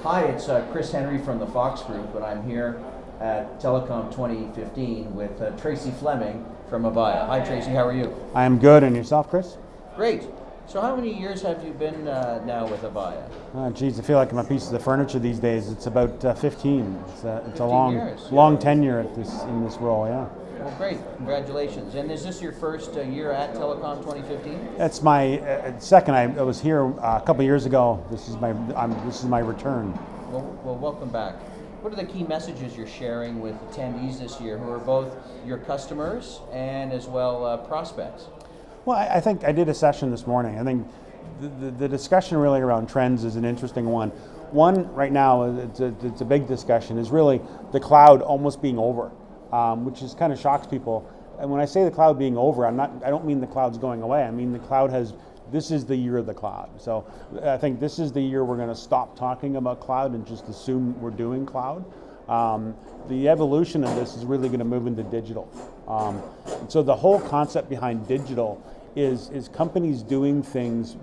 Hi, it's Chris Henry from the Fox Group, and I'm here at Telecom 2015 with Tracy Fleming from Avaya. Hi, Tracy. How are you? I am good, and yourself, Chris? Great. So, how many years have you been now with Avaya? Geez, I feel like I'm a piece of furniture these days. It's about 15. It's a 15 years. long tenure in this role. Yeah. Well, great. Congratulations. And is this your first year at Telecom 2015? That's my second. I was here a couple years ago. This is my return. Well, welcome back. What are the key messages you're sharing with attendees this year, who are both your customers and as well prospects? Well, I think I did a session this morning. I think the discussion really around trends is an interesting one. One right now, it's a big discussion, is really the cloud almost being over, which is kind of shocks people. And when I say the cloud being over, I don't mean the cloud's going away. I mean this is the year of the cloud. So I think this is the year we're going to stop talking about cloud and just assume we're doing cloud. The evolution of this is really going to move into digital. So the whole concept behind digital is companies doing things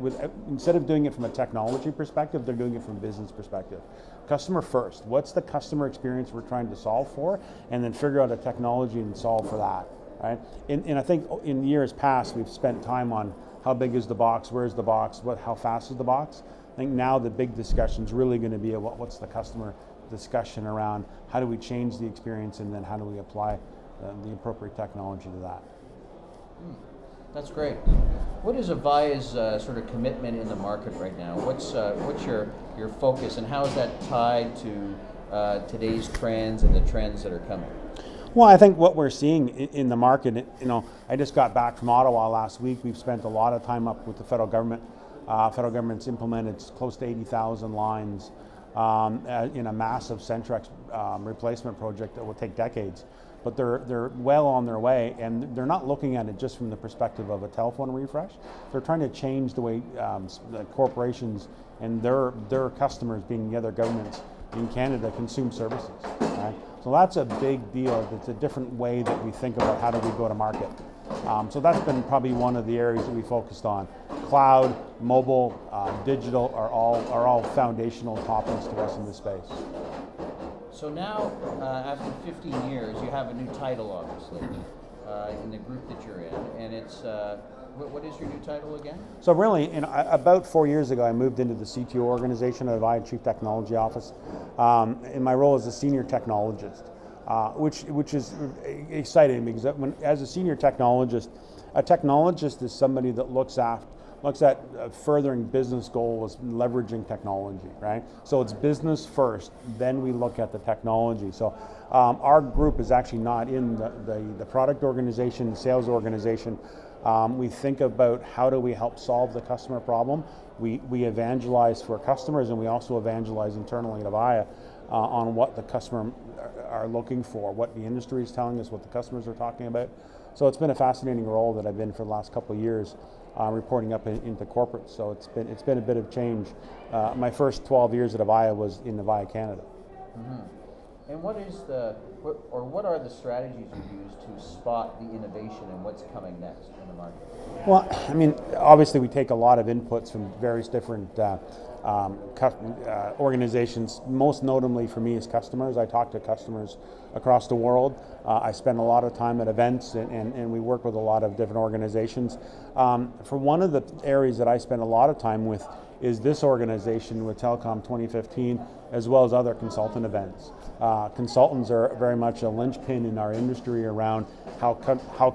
instead of doing it from a technology perspective, they're doing it from a business perspective. Customer first. What's the customer experience we're trying to solve for, and then figure out a technology and solve for that. Right? And I think in years past we've spent time on how big is the box, where's the box, how fast is the box. I think now the big discussion is really going to be about what's the customer discussion around how do we change the experience, and then how do we apply the appropriate technology to that. That's great. What is Avaya's sort of commitment in the market right now? What's your focus, and how is that tied to today's trends and the trends that are coming? Well, I think what we're seeing in the market, I just got back from Ottawa last week. We've spent a lot of time up with the federal government. Federal government's implemented close to 80,000 lines in a massive Centrex replacement project that will take decades. But they're well on their way, and they're not looking at it just from the perspective of a telephone refresh. They're trying to change the way the corporations and their customers, being the other governments in Canada, consume services. Right? So that's a big deal. It's a different way that we think about how do we go to market. So that's been probably one of the areas that we focused on. Cloud, mobile, digital are all foundational topics to us in this space. So now, after 15 years, you have a new title, obviously, in the group that you're in, and it's, what is your new title again? So really, about 4 years ago, I moved into the CTO organization at Avaya Chief Technology Office, in my role as a senior technologist, which is exciting because as a senior technologist, a technologist is somebody that looks at furthering business goals, leveraging technology, right? So it's business first, then we look at the technology. So our group is actually not in the product organization, sales organization. We think about how do we help solve the customer problem. We evangelize for customers, and we also evangelize internally at Avaya on what the customer are looking for, what the industry is telling us, what the customers are talking about. So it's been a fascinating role that I've been for the last couple of years, reporting up into corporate. So it's been a bit of change. My first 12 years at Avaya was in Avaya Canada. Mm-hmm. And what are the strategies you use to spot the innovation and what's coming next in the market? Well, I mean, obviously we take a lot of inputs from various different organizations. Most notably for me is customers. I talk to customers across the world. I spend a lot of time at events, and we work with a lot of different organizations. For one of the areas that I spend a lot of time with is this organization with Telecom 2015, as well as other consultant events. Consultants are very much a linchpin in our industry around how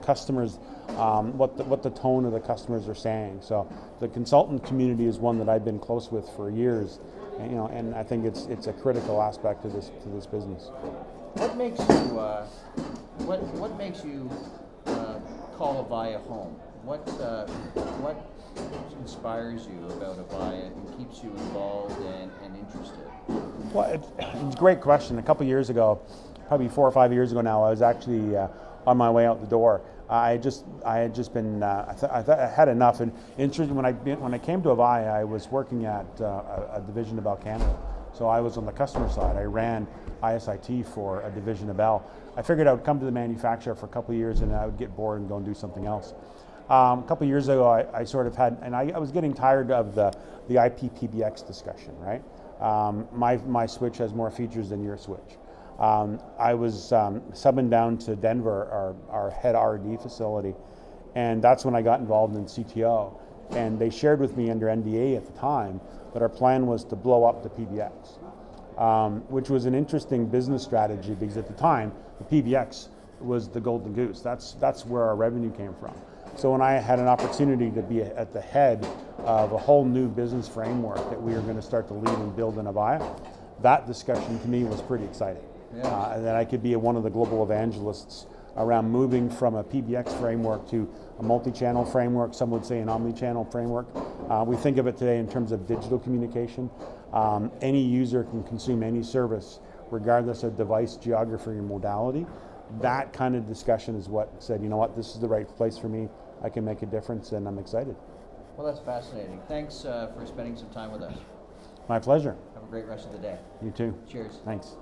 customers, what the tone of the customers are saying. So the consultant community is one that I've been close with for years, and I think it's a critical aspect to this business. What makes you call Avaya home? What inspires you about Avaya and keeps you involved and interested? Well, it's a great question. A couple years ago, probably 4 or 5 years ago now, I was actually on my way out the door. I had just been. I had enough. And interesting, when I came to Avaya, I was working at a division of Bell Canada. So I was on the customer side. I ran ISIT for a division of Bell. I figured I would come to the manufacturer for a couple of years, and I would get bored and go and do something else. A couple of years ago, I sort of had, and I was getting tired of the IP PBX discussion, right? my switch has more features than your switch. I was subbing down to Denver, our head R&D facility, and that's when I got involved in CTO. And they shared with me under NDA at the time that our plan was to blow up the PBX, which was an interesting business strategy because at the time, the PBX was the golden goose. That's where our revenue came from. So when I had an opportunity to be at the head of a whole new business framework that we were going to start to lead and build in Avaya, that discussion to me was pretty exciting. Yeah. And that I could be one of the global evangelists around moving from a PBX framework to a multi-channel framework, some would say an omni-channel framework. We think of it today in terms of digital communication. Any user can consume any service regardless of device, geography, or modality. That kind of discussion is what said, you know what, this is the right place for me, I can make a difference, and I'm excited. Well, that's fascinating. Thanks for spending some time with us. My pleasure. Have a great rest of the day. You too. Cheers. Thanks.